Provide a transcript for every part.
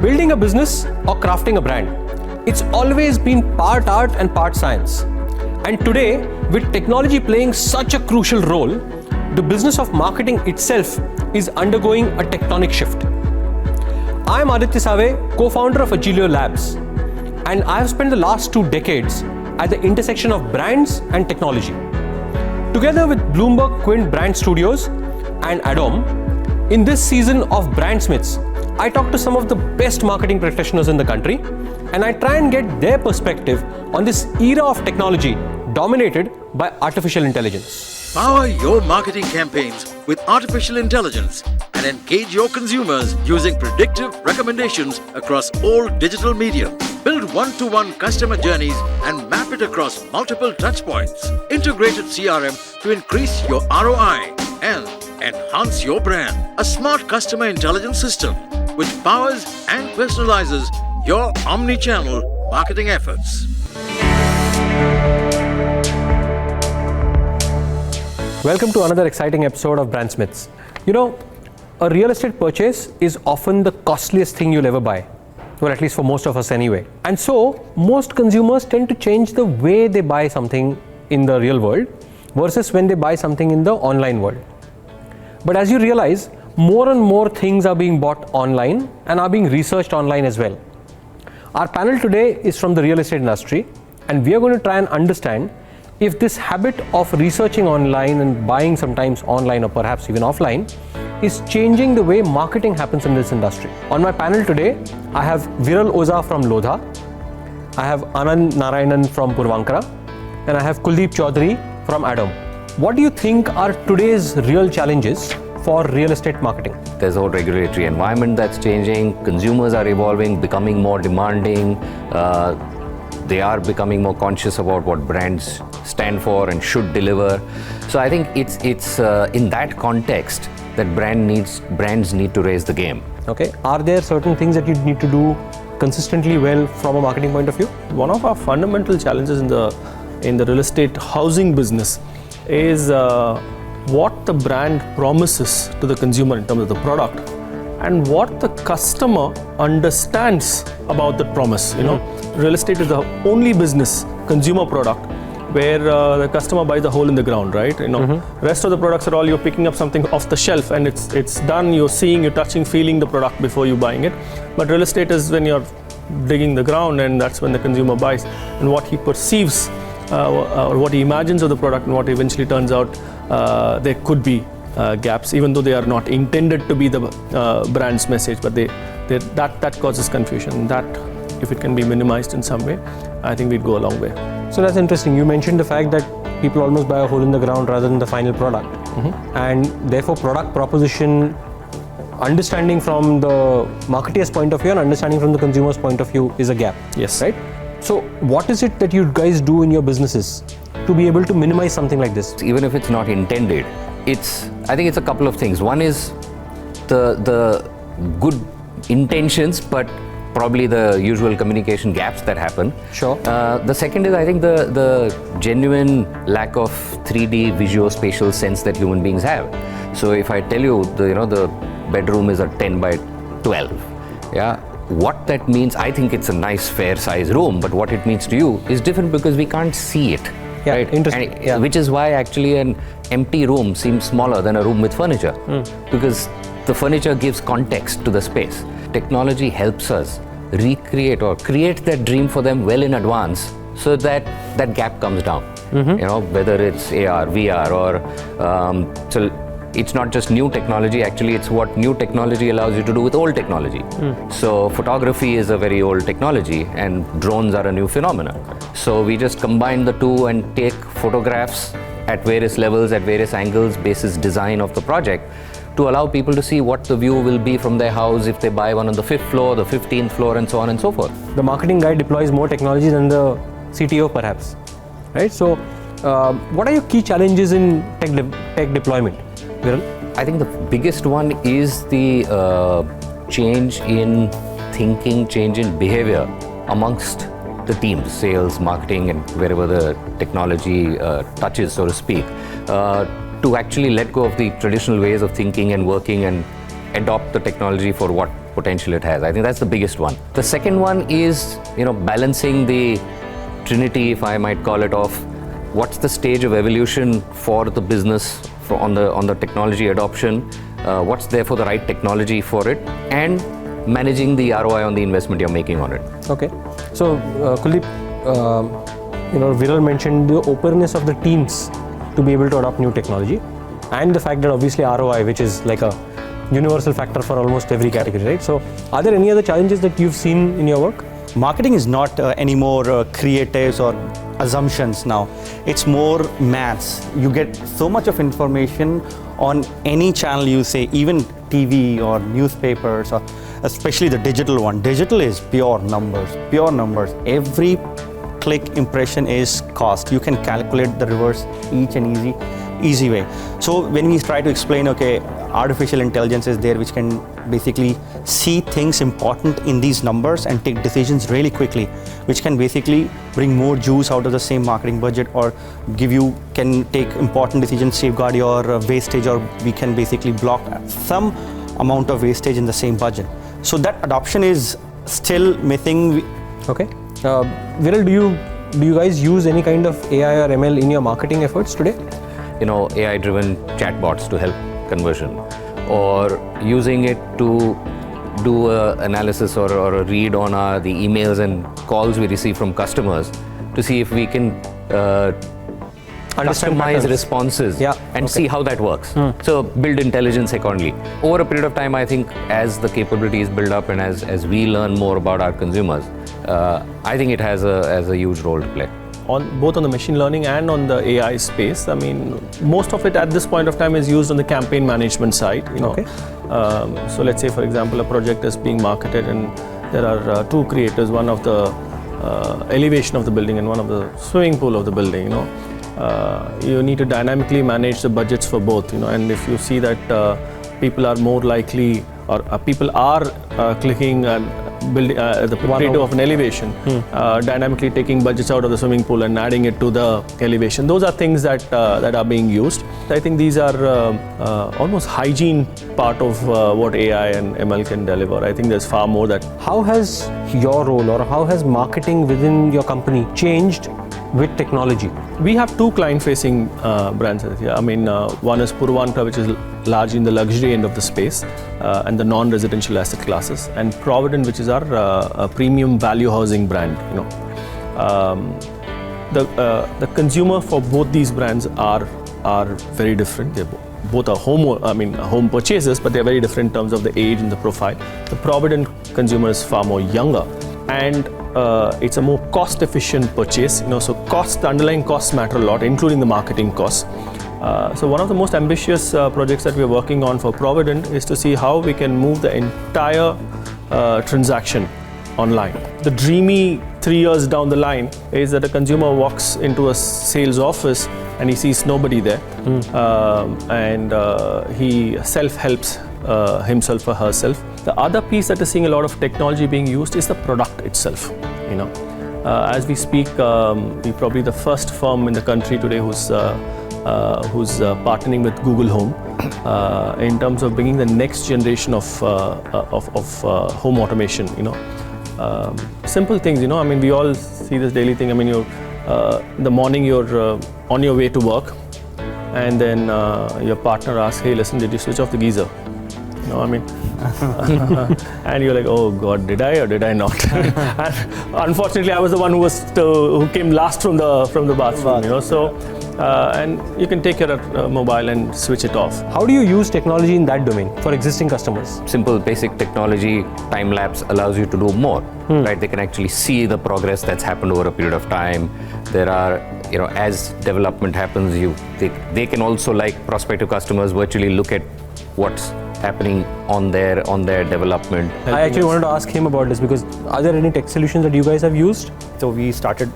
Building a business or crafting a brand, it's always been part art and part science. And today, with technology playing such a crucial role, the business of marketing itself is undergoing a tectonic shift. I am Aditya Save, co-founder of Agilio Labs, and I have spent the last 2 decades at the intersection of brands and technology. Together with Bloomberg Quint Brand Studios and ADOHM, in this season of Brandsmiths, I talk to some of the best marketing practitioners in the country, and I try and get their perspective on this era of technology dominated by artificial intelligence. Power your marketing campaigns with artificial intelligence and engage your consumers using predictive recommendations across all digital media. Build one-to-one customer journeys and map it across multiple touchpoints. Integrated CRM to increase your ROI and enhance your brand. A smart customer intelligence system which powers and personalizes your omni-channel marketing efforts. Welcome to another exciting episode of Brandsmiths. You know, a real estate purchase is often the costliest thing you'll ever buy. Well, at least for most of us anyway. And so, most consumers tend to change the way they buy something in the real world versus when they buy something in the online world. But as you realize, more and more things are being bought online and are being researched online as well. Our panel today is from the real estate industry, and we are going to try and understand if this habit of researching online and buying sometimes online or perhaps even offline is changing the way marketing happens in this industry. On my panel today, I have Viral Oza from Lodha, I have Anand Narayanan from Purvankara, and I have Kuldeep Chaudhary from ADOHM. What do you think are today's real challenges for real estate marketing? There's a whole regulatory environment that's changing, consumers are evolving, becoming more demanding, they are becoming more conscious about what brands stand for and should deliver. So I think it's in that context that brands need to raise the game. Okay, are there certain things that you need to do consistently well from a marketing point of view? One of our fundamental challenges in the real estate housing business is what the brand promises to the consumer in terms of the product and what the customer understands about that promise. You know, real estate is the only business consumer product where the customer buys the hole in the ground, right? You know, rest of the products are all you're picking up something off the shelf and it's done. You're seeing, you're touching, feeling the product before you buying it. But real estate is when you're digging the ground, and that's when the consumer buys, and what he perceives or what he imagines of the product and what eventually turns out there could be gaps, even though they are not intended to be the brand's message, but that causes confusion. That, if it can be minimized in some way, I think we'd go a long way. So that's interesting. You mentioned the fact that people almost buy a hole in the ground rather than the final product. And therefore product proposition, understanding from the marketeer's point of view and understanding from the consumer's point of view is a gap. Yes. Right? So what is it that you guys do in your businesses to be able to minimize something like this? Even if it's not intended, I think it's a couple of things. One is the good intentions, but probably the usual communication gaps that happen. Sure. The second is, I think, the genuine lack of 3D visuospatial sense that human beings have. So if I tell you the bedroom is a 10 by 12, yeah, what that means, I think it's a nice fair size room, but what it means to you is different because we can't see it. Yeah, right? interesting. Which is why actually an empty room seems smaller than a room with furniture, because the furniture gives context to the space. Technology helps us recreate or create that dream for them well in advance, so that that gap comes down. You know, whether it's AR, VR, or so it's not just new technology. Actually, it's what new technology allows you to do with old technology. So photography is a very old technology, and drones are a new phenomenon. So we just combine the two and take photographs at various levels, at various angles, basis design of the project, to allow people to see what the view will be from their house if they buy one on the 5th floor, the 15th floor, and so on and so forth. The marketing guy deploys more technology than the CTO perhaps, right? So what are your key challenges in tech deployment, Viral? I think the biggest one is the change in thinking, change in behavior amongst the teams, sales, marketing, and wherever the technology touches, so to speak, to actually let go of the traditional ways of thinking and working and adopt the technology for what potential it has. I think that's the biggest one. The second one is, balancing the trinity, if I might call it, of what's the stage of evolution for the business on the technology adoption, what's therefore the right technology for it, and managing the ROI on the investment you're making on it. Okay. So, Kuldeep, Viral mentioned the openness of the teams to be able to adopt new technology, and the fact that obviously ROI, which is like a universal factor for almost every category, right? So, are there any other challenges that you've seen in your work? Marketing is not anymore creatives or assumptions now. It's more maths. You get so much of information on any channel you say, even TV or newspapers, or especially the digital one. Digital is pure numbers, pure numbers. Every click impression is cost. You can calculate the reverse each and easy way. So when we try to explain, okay, artificial intelligence is there, which can basically see things important in these numbers and take decisions really quickly, which can basically bring more juice out of the same marketing budget, or can take important decisions, safeguard your wastage, or we can basically block some amount of wastage in the same budget. So that adoption is still missing. Okay. Viral, do you guys use any kind of AI or ML in your marketing efforts today? AI-driven chatbots to help conversion, or using it to do an analysis or a read on the emails and calls we receive from customers to see if we can customize responses and see how that works. So build intelligence accordingly. Over a period of time, I think as the capabilities build up and as we learn more about our consumers, I think it has a huge role to play. Both on the machine learning and on the AI space. I mean, most of it at this point of time is used on the campaign management side. Okay. So let's say, for example, a project is being marketed and there are two creators, one of the elevation of the building and one of the swimming pool of the building. You need to dynamically manage the budgets for both. And if you see that people are more likely, or people are clicking and building the potato of an elevation, dynamically taking budgets out of the swimming pool and adding it to the elevation. Those are things that are being used. I think these are almost hygiene part of what AI and ML can deliver. I think there's far more that. How has your role or how has marketing within your company changed with technology? We have two client-facing brands here. I mean, one is Purvantra, which is largely in the luxury end of the space and the non-residential asset classes, and Provident, which is our premium value housing brand. The consumer for both these brands are very different. They both are home purchases, but they're very different in terms of the age and the profile. The Provident consumer is far more younger, and it's a more cost-efficient purchase. So the underlying costs matter a lot, including the marketing costs. So one of the most ambitious projects that we're working on for Provident is to see how we can move the entire transaction online. The dreamy 3 years down the line is that a consumer walks into a sales office and he sees nobody there, and he self-helps himself or herself. The other piece that is seeing a lot of technology being used is the product itself. As we speak, we're probably the first firm in the country today who's partnering with Google Home in terms of bringing the next generation of home automation. Simple things. I mean, we all see this daily thing. I mean, in the morning you're on your way to work, and then your partner asks, "Hey, listen, did you switch off the geyser?" And you're like, "Oh God, did I or did I not?" And unfortunately, I was the one who came last from the bathroom. So. And you can take your mobile and switch it off. How do you use technology in that domain for existing customers? Simple basic technology, time lapse allows you to do more, right? They can actually see the progress that's happened over a period of time. There are, as development happens, they can also, like prospective customers, virtually look at what's happening on their development. I actually wanted to ask him about this, because are there any tech solutions that you guys have used? So we started,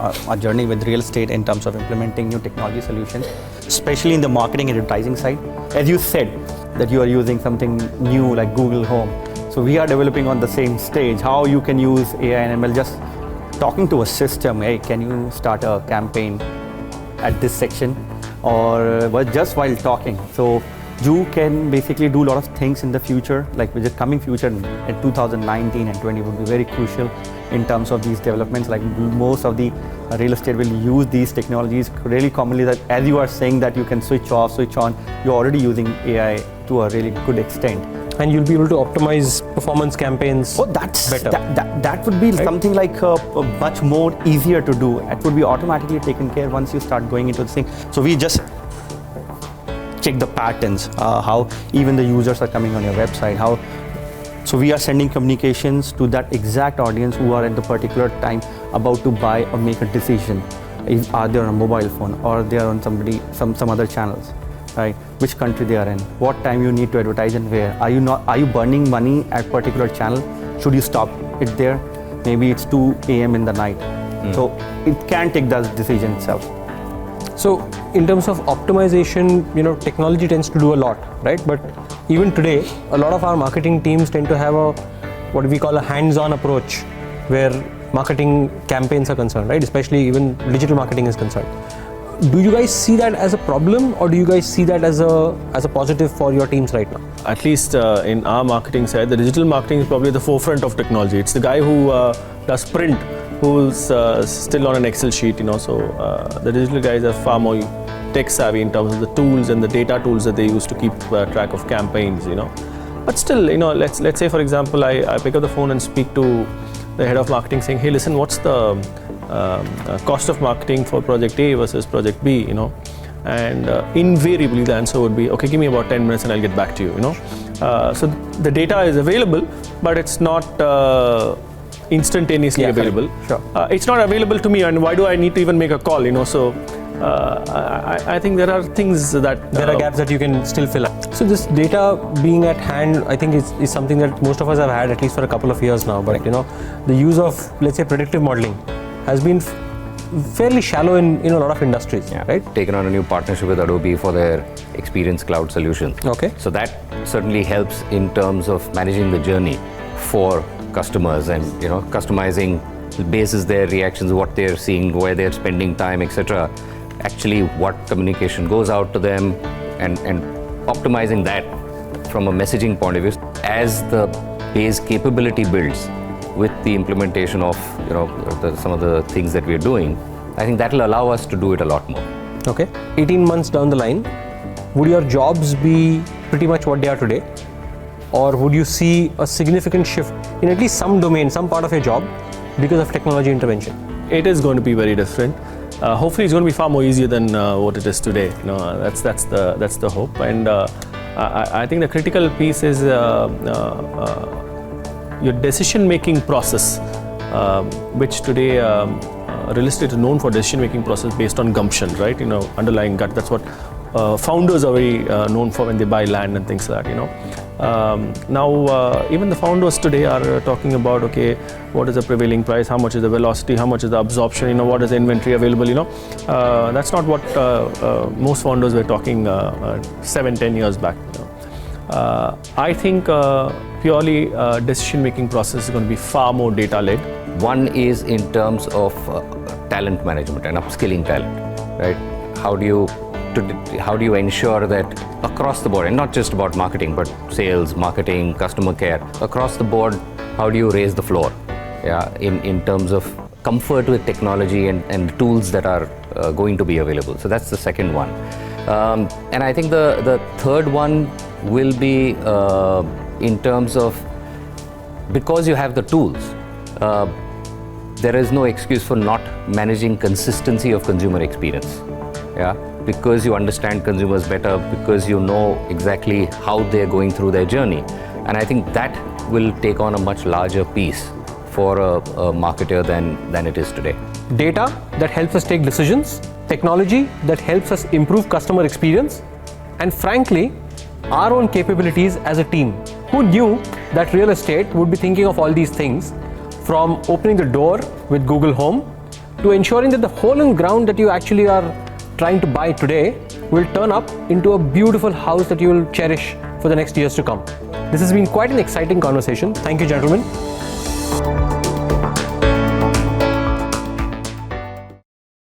our journey with real estate in terms of implementing new technology solutions, especially in the marketing and advertising side. As you said, that you are using something new like Google Home. So we are developing on the same stage how you can use AI and ML, just talking to a system. Hey, can you start a campaign at this section, or just while talking? So you can basically do a lot of things in the future, like with the coming future in 2019 and 20 would be very crucial in terms of these developments. Like most of the real estate will use these technologies really commonly, that as you are saying that you can switch off, switch on, you're already using AI to a really good extent. And you'll be able to optimize performance campaigns better. That would be something like much more easier to do. It would be automatically taken care once you start going into this thing. So we just check the patterns, how even the users are coming on your website, so we are sending communications to that exact audience who are at the particular time about to buy or make a decision. Are they on a mobile phone or they are on some other channels, right? Which country they are in, what time you need to advertise and where. Are you burning money at particular channel? Should you stop it there? Maybe it's 2 a.m. in the night. So it can take that decision itself. So in terms of optimization, technology tends to do a lot, right? But even today, a lot of our marketing teams tend to have what we call a hands-on approach, where marketing campaigns are concerned, right? Especially even digital marketing is concerned. Do you guys see that as a problem, or do you guys see that as a positive for your teams right now? At least in our marketing side, the digital marketing is probably the forefront of technology. It's the guy who does print, who's still on an Excel sheet, So the digital guys are far more tech savvy in terms of the tools and the data tools that they use to keep track of campaigns, But still, let's say for example, I pick up the phone and speak to the head of marketing, saying, hey, listen, what's the cost of marketing for project A versus project B, and invariably the answer would be, okay, give me about 10 minutes and I'll get back to you, So the data is available, but it's not instantaneously available. Sure. It's not available to me, and why do I need to even make a call, So I think there are things that there are gaps that you can still fill up. So this data being at hand, I think is something that most of us have had at least for a couple of years now. But the use of, let's say, predictive modeling has been fairly shallow in a lot of industries, right? Taken on a new partnership with Adobe for their Experience Cloud solution. Okay. So that certainly helps in terms of managing the journey for customers and customizing basis their reactions, what they're seeing, where they're spending time, etc. Actually, what communication goes out to them, and optimizing that from a messaging point of view. As the base capability builds with the implementation of some of the things that we're doing, I think that will allow us to do it a lot more. Okay. 18 months down the line, would your jobs be pretty much what they are today? Or would you see a significant shift in at least some domain, some part of your job, because of technology intervention? It is going to be very different. Hopefully, it's going to be far more easier than what it is today. That's the hope. And I think the critical piece is your decision-making process, which today real estate is known for decision-making process based on gumption, right? Underlying gut. That's what founders are very known for when they buy land and things like that. Now, even the founders today are talking about, okay, what is the prevailing price, how much is the velocity, how much is the absorption, what is the inventory available, That's not what most founders were talking 7-10 years back. I think purely decision-making process is going to be far more data-led. One is in terms of talent management and upskilling talent, right? How do you ensure that across the board, and not just about marketing, but sales, marketing, customer care, across the board, how do you raise the floor? In terms of comfort with technology and tools that are going to be available. So that's the second one. And I think the third one will be in terms of, because you have the tools, there is no excuse for not managing consistency of consumer experience. Because you understand consumers better, because you know exactly how they're going through their journey. And I think that will take on a much larger piece for a marketer than it is today. Data that helps us take decisions, technology that helps us improve customer experience, and frankly, our own capabilities as a team. Who knew that real estate would be thinking of all these things, from opening the door with Google Home to ensuring that the hole in ground that you actually are trying to buy today will turn up into a beautiful house that you will cherish for the next years to come. This has been quite an exciting conversation. Thank you, gentlemen.